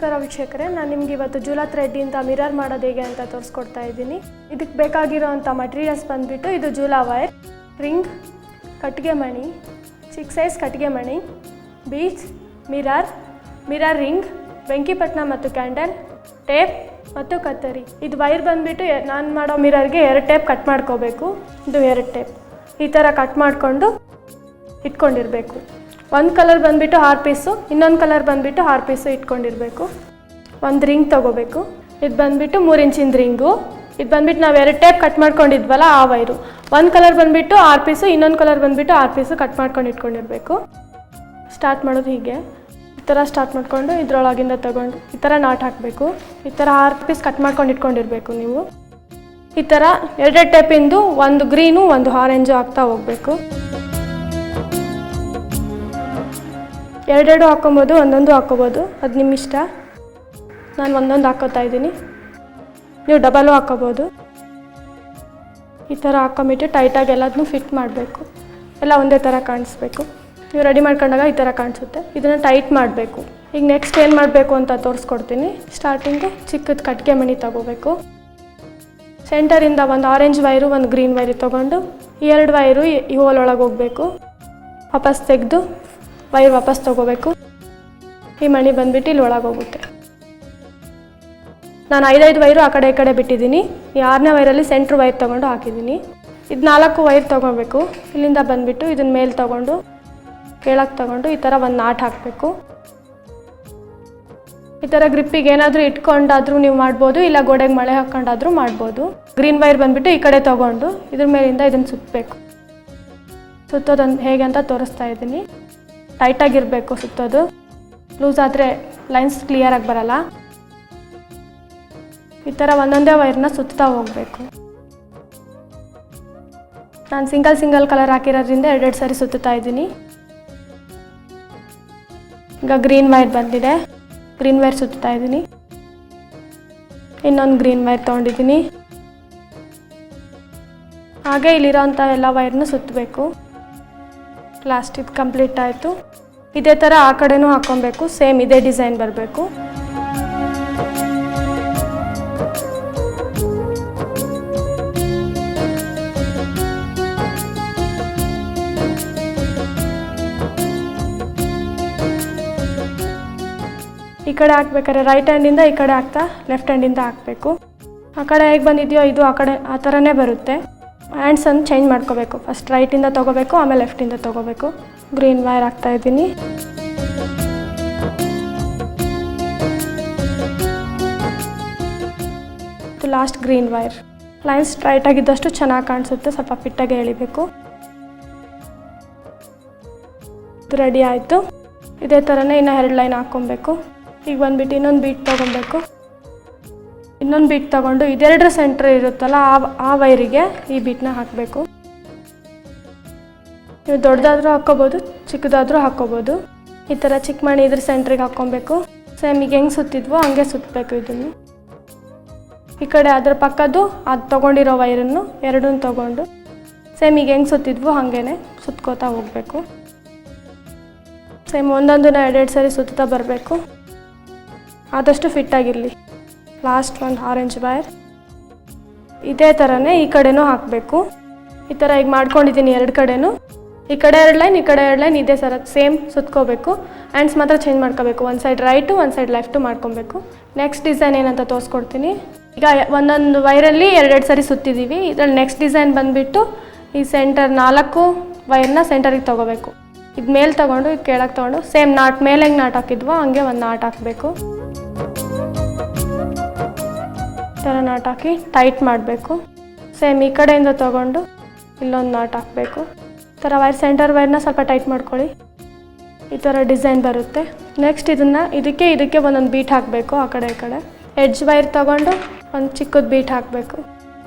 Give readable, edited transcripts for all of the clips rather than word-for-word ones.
ನಮಸ್ಕಾರ ವೀಕ್ಷಕರೇ, ನಾನು ನಿಮಗೆ ಇವತ್ತು ಜೂಲಾ ಥ್ರೆಡ್ಡಿಂದ ಮಿರರ್ ಮಾಡೋದು ಹೇಗೆ ಅಂತ ತೋರಿಸ್ಕೊಡ್ತಾ ಇದ್ದೀನಿ. ಇದಕ್ಕೆ ಬೇಕಾಗಿರೋವಂಥ ಮಟೀರಿಯಲ್ಸ್ ಬಂದುಬಿಟ್ಟು ಇದು ಜೂಲಾ ವೈರ್, ರಿಂಗ್, ಕಟ್ಟಿಗೆ ಮಣಿ, ಚಿಕ್ಕ ಸೈಜ್ ಕಟ್ಟಿಗೆ ಮಣಿ, ಬೀಡ್ಸ್, ಮಿರರ್ ರಿಂಗ್, ಬೆಂಕಿಪಟ್ಟಣ ಮತ್ತು ಕ್ಯಾಂಡಲ್, ಟೇಪ್ ಮತ್ತು ಕತ್ತರಿ. ಇದು ವೈರ್ ಬಂದುಬಿಟ್ಟು ನಾನು ಮಾಡೋ ಮಿರರ್ಗೆ 2 ಟೇಪ್ ಕಟ್ ಮಾಡ್ಕೋಬೇಕು. ಇದು 2 ಟೇಪ್ ಈ ಥರ ಕಟ್ ಮಾಡಿಕೊಂಡು ಇಟ್ಕೊಂಡಿರಬೇಕು. ಒಂದು ಕಲರ್ ಬಂದುಬಿಟ್ಟು 6 ಪೀಸು, ಇನ್ನೊಂದು ಕಲರ್ ಬಂದುಬಿಟ್ಟು 6 ಪೀಸು ಇಟ್ಕೊಂಡಿರಬೇಕು. ಒಂದು ರಿಂಗ್ ತೊಗೋಬೇಕು. ಇದು ಬಂದುಬಿಟ್ಟು 3 ಇಂಚಿನ ರಿಂಗು. ಇದು ಬಂದುಬಿಟ್ಟು ನಾವು 2 ಟೇಪ್ ಕಟ್ ಮಾಡ್ಕೊಂಡಿದ್ವಲ್ಲ ಆ ವೈರು. ಒಂದು ಕಲರ್ ಬಂದುಬಿಟ್ಟು 6 ಪೀಸು, ಇನ್ನೊಂದು ಕಲರ್ ಬಂದುಬಿಟ್ಟು 6 ಪೀಸು ಕಟ್ ಮಾಡ್ಕೊಂಡು ಇಟ್ಕೊಂಡಿರಬೇಕು. ಸ್ಟಾರ್ಟ್ ಮಾಡೋದು ಹೀಗೆ, ಈ ಥರ ಸ್ಟಾರ್ಟ್ ಮಾಡಿಕೊಂಡು ಇದರೊಳಗಿಂದ ತಗೊಂಡು ಈ ಥರ ನಾಟ್ ಹಾಕಬೇಕು. ಈ ಥರ 6 ಪೀಸ್ ಕಟ್ ಮಾಡ್ಕೊಂಡು ಇಟ್ಕೊಂಡಿರಬೇಕು ನೀವು. ಈ ಥರ 2 ಟೇಪಿಂದು ಒಂದು ಗ್ರೀನು ಒಂದು ಆರೆಂಜು ಹಾಕ್ತಾ ಹೋಗಬೇಕು. 2 ಹಾಕ್ಕೊಬೋದು, ಒಂದೊಂದು ಹಾಕ್ಕೋಬೋದು, ಅದು ನಿಮ್ಮ ಇಷ್ಟ. ನಾನು ಒಂದೊಂದು ಹಾಕ್ಕೋತಾ ಇದ್ದೀನಿ, ನೀವು ಡಬಲು ಹಾಕ್ಕೋಬೋದು. ಈ ಥರ ಹಾಕ್ಕೊಂಬಿಟ್ಟು ಟೈಟಾಗಿ ಎಲ್ಲದನ್ನೂ ಫಿಟ್ ಮಾಡಬೇಕು. ಎಲ್ಲ ಒಂದೇ ಥರ ಕಾಣಿಸ್ಬೇಕು. ನೀವು ರೆಡಿ ಮಾಡ್ಕೊಂಡಾಗ ಈ ಥರ ಕಾಣಿಸುತ್ತೆ. ಇದನ್ನು ಟೈಟ್ ಮಾಡಬೇಕು. ಈಗ ನೆಕ್ಸ್ಟ್ ಏನು ಮಾಡಬೇಕು ಅಂತ ತೋರಿಸ್ಕೊಡ್ತೀನಿ. ಸ್ಟಾರ್ಟಿಂಗು ಚಿಕ್ಕದು ಕಟ್ಟಿಗೆ ಮಣಿ ತೊಗೋಬೇಕು. ಸೆಂಟರಿಂದ ಒಂದು ಆರೆಂಜ್ ವೈರು ಒಂದು ಗ್ರೀನ್ ವೈರು ತೊಗೊಂಡು ಈ 2 ವೈರು ಈ ಹೋಲ್ ಒಳಗೆ ಹೋಗಬೇಕು. ವಾಪಸ್ ತೆಗೆದು ವೈರ್ ವಾಪಸ್ ತೊಗೋಬೇಕು. ಈ ಮಣಿ ಬಂದುಬಿಟ್ಟು ಇಲ್ಲಿ ಒಳಗೆ ಹೋಗುತ್ತೆ. ನಾನು 5 ವೈರು ಆ ಕಡೆ ಈ ಕಡೆ ಬಿಟ್ಟಿದ್ದೀನಿ. ಈ 6ನೇ ವೈರಲ್ಲಿ ಸೆಂಟ್ರ್ ವೈರ್ ತೊಗೊಂಡು ಹಾಕಿದ್ದೀನಿ. ಇದು 4 ವೈರ್ ತೊಗೋಬೇಕು. ಇಲ್ಲಿಂದ ಬಂದುಬಿಟ್ಟು ಇದನ್ನ ಮೇಲೆ ತೊಗೊಂಡು ಕೆಳಗೆ ತೊಗೊಂಡು ಈ ಥರ ಒಂದು ನಾಟ್ ಹಾಕಬೇಕು. ಈ ಥರ ಗ್ರಿಪ್ಪಿಗೆ ಏನಾದರೂ ಇಟ್ಕೊಂಡಾದರೂ ನೀವು ಮಾಡ್ಬೋದು, ಇಲ್ಲ ಗೋಡೆಗೆ ಮಳೆ ಹಾಕ್ಕೊಂಡಾದರೂ ಮಾಡ್ಬೋದು. ಗ್ರೀನ್ ವೈರ್ ಬಂದುಬಿಟ್ಟು ಈ ಕಡೆ ತೊಗೊಂಡು ಇದ್ರ ಮೇಲಿಂದ ಇದನ್ನು ಸುತ್ತಬೇಕು. ಸುತ್ತೋದನ್ನು ಹೇಗೆ ಅಂತ ತೋರಿಸ್ತಾ ಇದ್ದೀನಿ. ಟೈಟಾಗಿರಬೇಕು ಸುತ್ತೋದು, ಲೂಸ್ ಆದರೆ ಲೈನ್ಸ್ ಕ್ಲಿಯರಾಗಿ ಬರಲ್ಲ. ಈ ಥರ ಒಂದೊಂದೇ ವೈರ್ನ ಸುತ್ತಾ ಹೋಗಬೇಕು. ನಾನು ಸಿಂಗಲ್ ಕಲರ್ ಹಾಕಿರೋದ್ರಿಂದ 2 ಸಾರಿ ಸುತ್ತಾ ಇದ್ದೀನಿ. ಈಗ ಗ್ರೀನ್ ವೈರ್ ಬಂದಿದೆ, ಗ್ರೀನ್ ವೈರ್ ಸುತ್ತಾ ಇದ್ದೀನಿ. ಇನ್ನೊಂದು ಗ್ರೀನ್ ವೈರ್ ತೊಗೊಂಡಿದ್ದೀನಿ. ಹಾಗೆ ಇಲ್ಲಿರೋಂಥ ಎಲ್ಲ ವೈರ್ನ ಸುತ್ತಬೇಕು. ಲಾಸ್ಟ್ ಇದು ಕಂಪ್ಲೀಟ್ ಆಯಿತು. ಇದೇ ಥರ ಆ ಕಡೆನೂ ಹಾಕ್ಕೊಬೇಕು. ಸೇಮ್ ಇದೇ ಡಿಸೈನ್ ಬರಬೇಕು. ಈ ಕಡೆ ಹಾಕ್ಬೇಕಾದ್ರೆ ರೈಟ್ ಹ್ಯಾಂಡಿಂದ ಈ ಕಡೆ ಹಾಕ್ತಾ ಲೆಫ್ಟ್ ಹ್ಯಾಂಡಿಂದ ಹಾಕಬೇಕು. ಆ ಕಡೆ ಹೇಗೆ ಬಂದಿದೆಯೋ ಇದು ಆ ಕಡೆ ಆ ಥರನೇ ಬರುತ್ತೆ. ಹ್ಯಾಂಡ್ಸನ್ನು ಚೇಂಜ್ ಮಾಡ್ಕೋಬೇಕು. ಫಸ್ಟ್ ರೈಟಿಂದ ತೊಗೋಬೇಕು, ಆಮೇಲೆ ಲೆಫ್ಟಿಂದ ತೊಗೋಬೇಕು. ಗ್ರೀನ್ ವೈರ್ ಹಾಕ್ತಾ ಇದ್ದೀನಿ. ಇದು last green wire. Lines straight ಆಗಿದ್ದಷ್ಟು ಚೆನ್ನಾಗಿ ಕಾಣಿಸುತ್ತೆ, ಸ್ವಲ್ಪ ಫಿಟ್ಟಾಗಿ ಎಳಿಬೇಕು. ಇದು ರೆಡಿ ಆಯಿತು. ಇದೇ ಥರನೇ ಇನ್ನೂ 2 ಲೈನ್ ಹಾಕ್ಕೊಬೇಕು. ಈಗ ಬಂದುಬಿಟ್ಟು ಇನ್ನೊಂದು ಬೀಟ್ ತೊಗೊಬೇಕು. ಇನ್ನೊಂದು ಬೀಟ್ ತೊಗೊಂಡು ಇದೆರಡರ ಸೆಂಟ್ರ್ ಇರುತ್ತಲ್ಲ ಆ ವೈರಿಗೆ ಈ ಬೀಟ್ನ ಹಾಕಬೇಕು. ನೀವು ದೊಡ್ಡದಾದರೂ ಹಾಕ್ಕೋಬೋದು, ಚಿಕ್ಕದಾದರೂ ಹಾಕ್ಕೋಬೋದು. ಈ ಥರ ಚಿಕ್ಕ ಮಣಿ ಇದ್ರ ಸೆಂಟ್ರಿಗೆ ಹಾಕ್ಕೊಬೇಕು. ಸೇಮ್ ಈಗ ಹೆಂಗೆ ಸುತ್ತಿದ್ವೋ ಹಂಗೆ ಸುತ್ತಬೇಕು. ಇದನ್ನು ಈ ಕಡೆ ಅದರ ಪಕ್ಕದ್ದು ಅದು ತೊಗೊಂಡಿರೋ ವೈರನ್ನು 2 ತೊಗೊಂಡು ಸೇಮ್ ಈಗ ಹೆಂಗೆ ಸುತ್ತಿದ್ವೋ ಹಾಗೇ ಸುತ್ಕೋತಾ ಹೋಗಬೇಕು. ಸೇಮ್ ಒಂದೊಂದನ್ನ 2 ಸಾರಿ ಸುತ್ತಾ ಬರಬೇಕು. ಆದಷ್ಟು ಫಿಟ್ಟಾಗಿರಲಿ. ಲಾಸ್ಟ್ ಒಂದು ಆರೆಂಜ್ ವೈರ್ ಇದೇ ಥರನೇ ಈ ಕಡೆನೂ ಹಾಕಬೇಕು. ಈ ಥರ ಈಗ ಮಾಡ್ಕೊಂಡಿದ್ದೀನಿ 2 ಕಡೆನೂ. ಈ ಕಡೆ 2 ಲೈನ್, ಈ ಕಡೆ 2 ಲೈನ್ ಇದೇ ಥರ ಸೇಮ್ ಸುತ್ಕೋಬೇಕು. ಹ್ಯಾಂಡ್ಸ್ ಮಾತ್ರ ಚೇಂಜ್ ಮಾಡ್ಕೋಬೇಕು. ಒಂದು ಸೈಡ್ ರೈಟು, ಒಂದು ಸೈಡ್ ಲೆಫ್ಟು ಮಾಡ್ಕೊಬೇಕು. ನೆಕ್ಸ್ಟ್ ಡಿಸೈನ್ ಏನಂತ ತೋರಿಸ್ಕೊಡ್ತೀನಿ. ಈಗ ಒಂದೊಂದು ವೈರಲ್ಲಿ 2 ಸಾರಿ ಸುತ್ತಿದ್ದೀವಿ. ಇದರಲ್ಲಿ ನೆಕ್ಸ್ಟ್ ಡಿಸೈನ್ ಬಂದುಬಿಟ್ಟು ಈ ಸೆಂಟರ್ 4 ವೈರ್ನ ಸೆಂಟರಿಗೆ ತೊಗೋಬೇಕು. ಇದು ಮೇಲೆ ತೊಗೊಂಡು ಇದು ಕೆಳಗೆ ತೊಗೊಂಡು ಸೇಮ್ ನಾಟ್ ಮೇಲೆ ಹೆಂಗೆ ನಾಟ್ ಹಾಕಿದ್ವೋ ಹಂಗೆ ಒಂದು ನಾಟ್ ಹಾಕಬೇಕು. ಈ ಥರ ನಾಟ್ ಹಾಕಿ ಟೈಟ್ ಮಾಡಬೇಕು. ಸೇಮ್ ಈ ಕಡೆಯಿಂದ ತೊಗೊಂಡು ಇಲ್ಲೊಂದು ನಾಟ್ ಹಾಕಬೇಕು. ಈ ಥರ ವೈರ್ ಸೆಂಟರ್ ವೈರ್ನ ಸ್ವಲ್ಪ ಟೈಟ್ ಮಾಡ್ಕೊಳ್ಳಿ. ಈ ಥರ ಡಿಸೈನ್ ಬರುತ್ತೆ. ನೆಕ್ಸ್ಟ್ ಇದಕ್ಕೆ ಒಂದೊಂದು ಬೀಟ್ ಹಾಕಬೇಕು. ಆ ಕಡೆ ಈ ಕಡೆ ಎಡ್ಜ್ ವೈರ್ ತೊಗೊಂಡು ಒಂದು ಚಿಕ್ಕದು ಬೀಟ್ ಹಾಕಬೇಕು.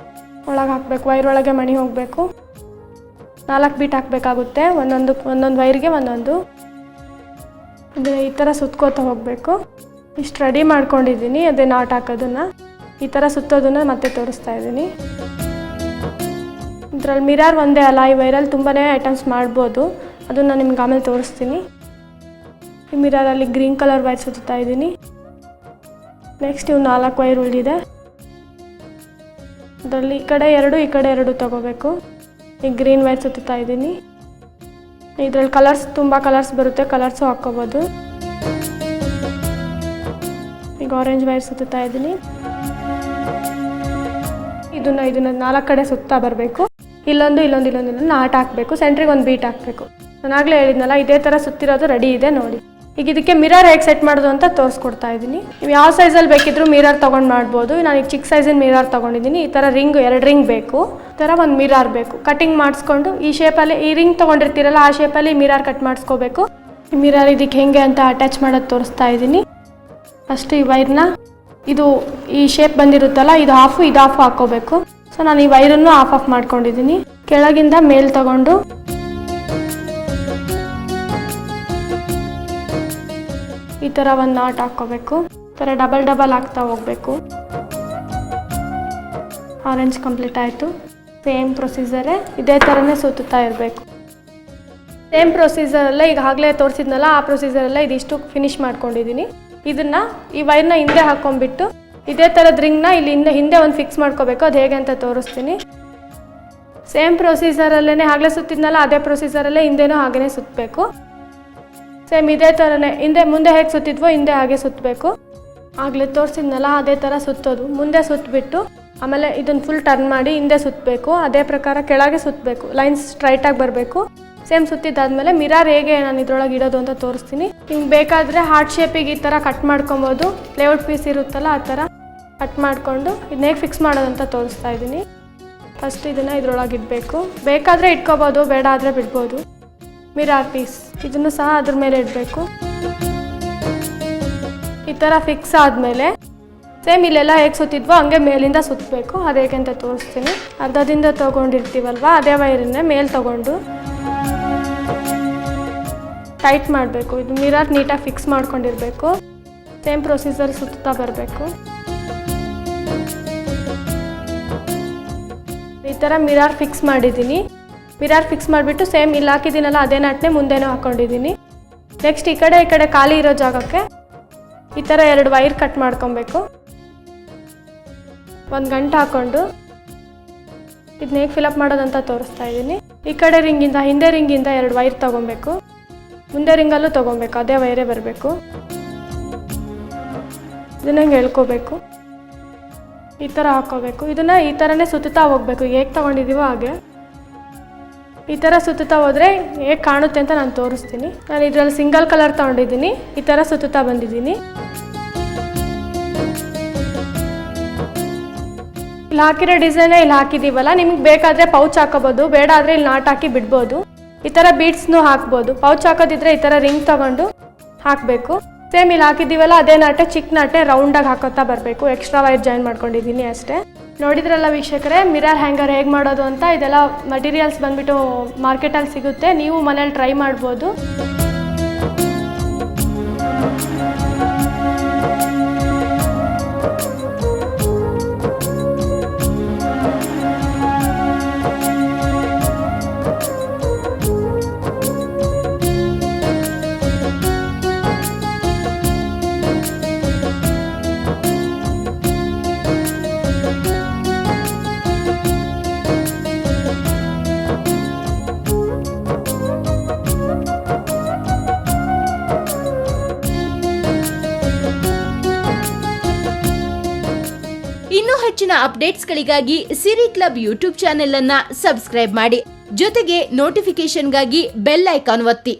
ಒಳಗೆ ಹಾಕಬೇಕು. ವೈರ್ ಒಳಗೆ ಮಣಿ ಹೋಗಬೇಕು. 4 ಬೀಟ್ ಹಾಕಬೇಕಾಗುತ್ತೆ. ಒಂದೊಂದು ವೈರ್ಗೆ ಒಂದೊಂದು. ಈ ಥರ ಸುತ್ಕೋತಾ ಹೋಗಬೇಕು. ಇಷ್ಟು ರೆಡಿ ಮಾಡ್ಕೊಂಡಿದ್ದೀನಿ. ಅದೇ ನಾಟ್ ಹಾಕೋದನ್ನು ಈ ಥರ ಸುತ್ತೋದನ್ನು ಮತ್ತೆ ತೋರಿಸ್ತಾ ಇದ್ದೀನಿ. ಇದರಲ್ಲಿ ಮಿರರ್ ಒಂದೇ ಅಲ್ಲ, ಈ ವೈರಲ್ಲಿ ತುಂಬಾ ಐಟಮ್ಸ್ ಮಾಡ್ಬೋದು. ಅದನ್ನು ನಾನು ನಿಮ್ಗೆ ಆಮೇಲೆ ತೋರಿಸ್ತೀನಿ. ಈ ಮಿರರಲ್ಲಿ ಗ್ರೀನ್ ಕಲರ್ ವೈರ್ ಸುತ್ತಾ ಇದ್ದೀನಿ. ನೆಕ್ಸ್ಟ್ ಇವು 4 ವೈರ್ ಉಳಿದಿದೆ. ಅದರಲ್ಲಿ ಈ ಕಡೆ 2 ತಗೋಬೇಕು. ಈ ಗ್ರೀನ್ ವೈರ್ ಸುತ್ತಾ ಇದ್ದೀನಿ. ಇದರಲ್ಲಿ ತುಂಬ ಕಲರ್ಸ್ ಬರುತ್ತೆ, ಕಲರ್ಸು ಹಾಕ್ಕೋಬೋದು. ಈಗ ಆರೆಂಜ್ ವೈರ್ ಸುತ್ತಾ ಇದ್ದೀನಿ. ಇದನ್ನ 4 ಕಡೆ ಸುತ್ತಾ ಬರಬೇಕು. ಇಲ್ಲೊಂದು ನಾಟ್ ಹಾಕಬೇಕು. ಸೆಂಟ್ರಿಗೆ ಒಂದು ಬೀಟ್ ಹಾಕಬೇಕು. ನಾನಾಗಲೇ ಹೇಳಿದ್ನಲ್ಲ, ಇದೇ ಥರ ಸುತ್ತಿರೋದು ರೆಡಿ ಇದೆ ನೋಡಿ. ಈಗ ಇದಕ್ಕೆ ಮಿರರ್ ಹೇಗೆ ಸೆಟ್ ಮಾಡೋದು ಅಂತ ತೋರಿಸ್ಕೊಡ್ತಾ ಇದ್ದೀನಿ. ನೀವು ಯಾವ ಸೈಜಲ್ಲಿ ಬೇಕಿದ್ರೂ ಮಿರರ್ ತೊಗೊಂಡು ಮಾಡ್ಬೋದು. ನಾನು ಈಗ ಚಿಕ್ಕ ಸೈಜಿನ ಮಿರರ್ ತೊಗೊಂಡಿದ್ದೀನಿ. ಈ ಥರ 2 ರಿಂಗ್ ಬೇಕು. ಈ ಥರ ಒಂದು ಮಿರರ್ ಬೇಕು. ಕಟಿಂಗ್ ಮಾಡಿಸ್ಕೊಂಡು ಈ ಶೇಪಲ್ಲಿ, ಈ ರಿಂಗ್ ತೊಗೊಂಡಿರ್ತೀರಲ್ಲ ಆ ಶೇಪಲ್ಲಿ ಮಿರರ್ ಕಟ್ ಮಾಡಿಸ್ಕೋಬೇಕು. ಈ ಮಿರರ್ ಇದಕ್ಕೆ ಹೆಂಗೆ ಅಂತ ಅಟ್ಯಾಚ್ ಮಾಡೋದು ತೋರಿಸ್ತಾ ಇದ್ದೀನಿ. ಫಸ್ಟ್ ಈ ವೈರ್ನ ಇದು ಈ ಶೇಪ್ ಬಂದಿರುತ್ತಲ್ಲ, ಇದು ಹಾಫ್ ಹಾಕ್ಕೋಬೇಕು. ಸೊ ನಾನು ಈ ವೈರನ್ನು ಆಫ್ ಮಾಡ್ಕೊಂಡಿದ್ದೀನಿ. ಕೆಳಗಿಂದ ಮೇಲ್ ತಗೊಂಡು ಈ ಥರ ಒಂದು ನಾಟ್ ಹಾಕ್ಕೋಬೇಕು. ಈ ಥರ ಡಬಲ್ ಹಾಕ್ತಾ ಹೋಗಬೇಕು. ಆರೆಂಜ್ ಕಂಪ್ಲೀಟ್ ಆಯಿತು. ಸೇಮ್ ಪ್ರೊಸೀಜರೇ ಇದೇ ಥರನೇ ಸುತ್ತಾ ಇರಬೇಕು. ಸೇಮ್ ಪ್ರೊಸೀಜರಲ್ಲೇ ಈಗ ಆಗಲೇ ತೋರಿಸಿದ್ನಲ್ಲ, ಆ ಪ್ರೊಸೀಜರಲ್ಲೇ ಇದಿಷ್ಟು ಫಿನಿಶ್ ಮಾಡ್ಕೊಂಡಿದ್ದೀನಿ. ಇದನ್ನು ಈ ವೈರ್ನ ಹಿಂದೆ ಹಾಕ್ಕೊಂಡ್ಬಿಟ್ಟು ಇದೇ ಥರದ ರಿಂಗ್ನ ಇಲ್ಲಿ ಹಿಂದೆ ಒಂದು ಫಿಕ್ಸ್ ಮಾಡ್ಕೋಬೇಕು. ಅದು ಹೇಗೆ ಅಂತ ತೋರಿಸ್ತೀನಿ. ಸೇಮ್ ಪ್ರೊಸೀಜರಲ್ಲೇ ಆಗಲೇ ಸುತ್ತಿದ್ನಲ್ಲ, ಅದೇ ಪ್ರೊಸೀಜರಲ್ಲೇ ಹಿಂದೆನೂ ಹಾಗೇ ಸುತ್ತಬೇಕು. ಸೇಮ್ ಇದೇ ಥರನೇ ಮುಂದೆ ಹೇಗೆ ಸುತ್ತಿದ್ವೋ ಹಿಂದೆ ಹಾಗೆ ಸುತ್ತಬೇಕು. ಆಗಲೇ ತೋರಿಸಿದ್ನಲ್ಲ ಅದೇ ಥರ ಸುತ್ತೋದು. ಮುಂದೆ ಸುತ್ತಬಿಟ್ಟು ಆಮೇಲೆ ಇದನ್ನು ಫುಲ್ ಟರ್ನ್ ಮಾಡಿ ಹಿಂದೆ ಸುತ್ತಬೇಕು. ಅದೇ ಪ್ರಕಾರ ಕೆಳಗೆ ಸುತ್ತಬೇಕು. ಲೈನ್ಸ್ ಸ್ಟ್ರೈಟಾಗಿ ಬರಬೇಕು. ಸೇಮ್ ಸುತ್ತಿದ್ದಾದಮೇಲೆ ಮಿರರ್ ಹೇಗೆ ನಾನು ಇದ್ರೊಳಗೆ ಇಡೋದು ಅಂತ ತೋರಿಸ್ತೀನಿ. ನಿಮ್ಗೆ ಬೇಕಾದರೆ ಹಾರ್ಟ್ ಶೇಪಿಗೆ ಈ ಥರ ಕಟ್ ಮಾಡ್ಕೊಬೋದು. ಪ್ಲೇವುಡ್ ಪೀಸ್ ಇರುತ್ತಲ್ಲ ಆ ಥರ ಕಟ್ ಮಾಡಿಕೊಂಡು ಇದನ್ನ ಹೇಗೆ ಫಿಕ್ಸ್ ಮಾಡೋದು ಅಂತ ತೋರಿಸ್ತಾ ಇದ್ದೀನಿ. ಫಸ್ಟ್ ಇದನ್ನು ಇದ್ರೊಳಗೆ ಇಡಬೇಕು. ಬೇಕಾದರೆ ಇಟ್ಕೋಬೋದು, ಬೇಡ ಆದರೆ ಬಿಡ್ಬೋದು. ಮಿರರ್ ಪೀಸ್ ಇದನ್ನು ಸಹ ಅದ್ರ ಮೇಲೆ ಇಡಬೇಕು. ಈ ಥರ ಫಿಕ್ಸ್ ಆದಮೇಲೆ ಸೇಮ್ ಇಲ್ಲೆಲ್ಲ ಹೇಗೆ ಸುತ್ತಿದ್ವೋ ಹಂಗೆ ಮೇಲಿಂದ ಸುತ್ತಬೇಕು. ಅದು ಹೇಗೆ ಅಂತ ತೋರಿಸ್ತೀನಿ. ಅರ್ಧದಿಂದ ತೊಗೊಂಡಿರ್ತೀವಲ್ವ, ಅದೇ ವೈರನ್ನೇ ಮೇಲೆ ತೊಗೊಂಡು ಟೈಟ್ ಮಾಡಬೇಕು. ಇದು ಮಿರರ್ ನೀಟಾಗಿ ಫಿಕ್ಸ್ ಮಾಡ್ಕೊಂಡಿರಬೇಕು. ಸೇಮ್ ಪ್ರೊಸೀಜರ್ ಸುತ್ತಾ ಬರಬೇಕು. ಈ ಥರ ಮಿರರ್ ಫಿಕ್ಸ್ ಮಾಡಿದ್ದೀನಿ. ಮಿರರ್ ಫಿಕ್ಸ್ ಮಾಡಿಬಿಟ್ಟು ಸೇಮ್ ಇಲ್ಲಿ ಹಾಕಿದ್ದೀನಲ್ಲ ಅದೇ ನಟ್ನೆ ಮುಂದೆನೂ ಹಾಕ್ಕೊಂಡಿದ್ದೀನಿ. ನೆಕ್ಸ್ಟ್ ಈ ಕಡೆ ಖಾಲಿ ಇರೋ ಜಾಗಕ್ಕೆ ಈ ಥರ 2 ವೈರ್ ಕಟ್ ಮಾಡ್ಕೊಬೇಕು. ಒಂದು ಗಂಟೆ ಹಾಕ್ಕೊಂಡು ಇದನ್ನ ಹೇಗೆ ಫಿಲಪ್ ಮಾಡೋದಂತ ತೋರಿಸ್ತಾ ಇದ್ದೀನಿ. ಈ ಕಡೆ ಹಿಂದೆ ರಿಂಗಿಂದ 2 ವೈರ್ ತೊಗೊಬೇಕು. ಮುಂದೆ ರಿಂಗಲ್ಲೂ ತೊಗೊಬೇಕು. ಅದೇ ವೈರೇ ಬರಬೇಕು. ಇದನ್ನ ಹಿಂಗೆ ಎಳ್ಕೋಬೇಕು. ಈ ಥರ ಹಾಕ್ಕೋಬೇಕು. ಇದನ್ನು ಈ ಥರನೇ ಸುತ್ತಾ ಹೋಗಬೇಕು. ಹೇಗೆ ತೊಗೊಂಡಿದ್ದೀವೋ ಹಾಗೆ ಈ ಥರ ಸುತ್ತಾ ಹೋದರೆ ಹೇಗೆ ಕಾಣುತ್ತೆ ಅಂತ ನಾನು ತೋರಿಸ್ತೀನಿ. ನಾನು ಇದರಲ್ಲಿ ಸಿಂಗಲ್ ಕಲರ್ ತೊಗೊಂಡಿದ್ದೀನಿ. ಈ ಥರ ಸುತ್ತಾ ಬಂದಿದ್ದೀನಿ. ಇಲ್ಲಿ ಹಾಕಿರೋ ಡಿಸೈನೇ ಇಲ್ಲಿ ಹಾಕಿದ್ದೀವಲ್ಲ, ನಿಮ್ಗೆ ಬೇಕಾದರೆ ಪೌಚ್ ಹಾಕೋಬೋದು, ಬೇಡ ಆದರೆ ಇಲ್ಲಿ ನಾಟ್ ಹಾಕಿ ಬಿಡ್ಬೋದು. ಈ ಥರ ಬೀಡ್ಸ್ನೂ ಹಾಕ್ಬೋದು. ಪೌಚ್ ಹಾಕೋದಿದ್ರೆ ಈ ಥರ ರಿಂಗ್ ತೊಗೊಂಡು ಹಾಕಬೇಕು. ಸೇಮ್ ಇಲ್ಲಿ ಹಾಕಿದ್ದೀವಲ್ಲ ಅದೇ ನಾಟೆ, ಚಿಕ್ಕ ನಾಟೆ ರೌಂಡಾಗಿ ಹಾಕೋತಾ ಬರಬೇಕು. ಎಕ್ಸ್ಟ್ರಾ ವೈರ್ ಜಾಯಿನ್ ಮಾಡ್ಕೊಂಡಿದ್ದೀನಿ ಅಷ್ಟೇ. ನೋಡಿದ್ರಲ್ಲ ವೀಕ್ಷಕರೇ, ಮಿರರ್ ಹ್ಯಾಂಗರ್ ಹೇಗೆ ಮಾಡೋದು ಅಂತ. ಇದೆಲ್ಲ ಮಟೀರಿಯಲ್ಸ್ ಬಂದುಬಿಟ್ಟು ಮಾರ್ಕೆಟಲ್ಲಿ ಸಿಗುತ್ತೆ. ನೀವು ಮನೇಲಿ ಟ್ರೈ ಮಾಡ್ಬೋದು. ಇನ್ನೂ ಹೆಚ್ಚಿನ ಅಪ್ಡೇಟ್ಸ್ಗಳಿಗಾಗಿ ಸಿರಿ ಕ್ಲಬ್ ಯೂಟ್ಯೂಬ್ ಚಾನೆಲ್ ಅನ್ನ ಸಬ್ಸ್ಕ್ರೈಬ್ ಮಾಡಿ. ಜೊತೆಗೆ ನೋಟಿಫಿಕೇಶನ್ಗಾಗಿ ಬೆಲ್ ಐಕಾನ್ ಒತ್ತಿ.